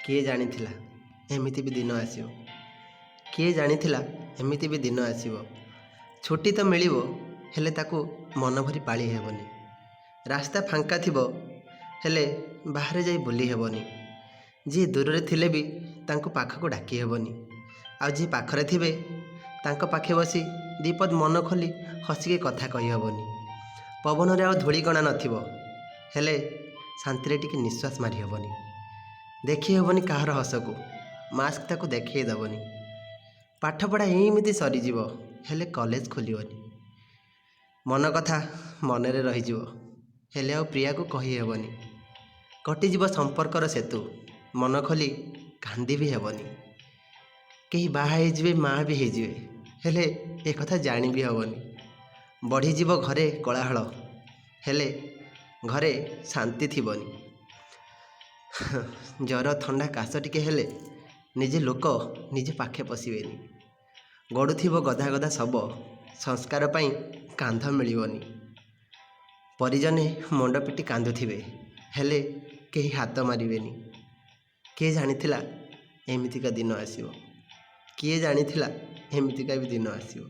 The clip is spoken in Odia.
କିଏ ଜାଣିଥିଲା ଏମିତି ବି ଦିନ ଆସିବ? କିଏ ଜାଣିଥିଲା ଏମିତି ବି ଦିନ ଆସିବ? ଛୁଟି ତ ମିଳିବ, ହେଲେ ତାକୁ ମନ ଭରି ପାଳି ହେବନି। ରାସ୍ତା ଫାଙ୍କା ଥିବ, ହେଲେ ବାହାରେ ଯାଇ ବୁଲି ହେବନି। ଯିଏ ଦୂରରେ ଥିଲେ ବି ତାଙ୍କୁ ପାଖକୁ ଡାକି ହେବନି। ଆଉ ଯିଏ ପାଖରେ ଥିବେ ତାଙ୍କ ପାଖେ ବସି ଦିପଦ ମନ ଖୋଲି ହସିକି କଥା କହିହେବନି। ପବନରେ ଆଉ ଧୂଳିକଣା ନଥିବ, ହେଲେ ଶାନ୍ତିରେ ଟିକେ ନିଶ୍ୱାସ ମାରି ହେବନି। ଦେଖି ହେବନି କାହାର ହସକୁ, ମାସ୍କ ତାକୁ ଦେଖେଇ ଦେବନି। ପାଠପଢ଼ା ଏମିତି ସରିଯିବ, ହେଲେ କଲେଜ ଖୋଲିବନି। ମନ କଥା ମନରେ ରହିଯିବ, ହେଲେ ଆଉ ପ୍ରିୟାକୁ କହିହେବନି। କଟିଯିବ ସମ୍ପର୍କର ସେତୁ, ମନ ଖୋଲି କାନ୍ଦି ବି ହେବନି। କେହି ବାହା ହେଇଯିବେ, ମା ବି ହେଇଯିବେ, ହେଲେ ଏ କଥା ଜାଣି ବି ହେବନି। ବଢ଼ିଯିବ ଘରେ କୋଳାହଳ, ହେଲେ ଘରେ ଶାନ୍ତି ଥିବନି। ଜ୍ୱର ଥଣ୍ଡା କାଶ ଟିକେ ହେଲେ ନିଜେ ଲୋକ ନିଜେ ପାଖେ ପଶିବେନି। ଗଡ଼ୁଥିବ ଗଦା ଗଦା ଶବ, ସଂସ୍କାର ପାଇଁ କାନ୍ଧ ମିଳିବନି। ପରିଜନେ ମୁଣ୍ଡ ପିଟି କାନ୍ଦୁଥିବେ, ହେଲେ କେହି ହାତ ମାରିବେନି। କିଏ ଜାଣିଥିଲା ଏମିତିକା ଦିନ ଆସିବ? କିଏ ଜାଣିଥିଲା ଏମିତିକା ବି ଦିନ ଆସିବ?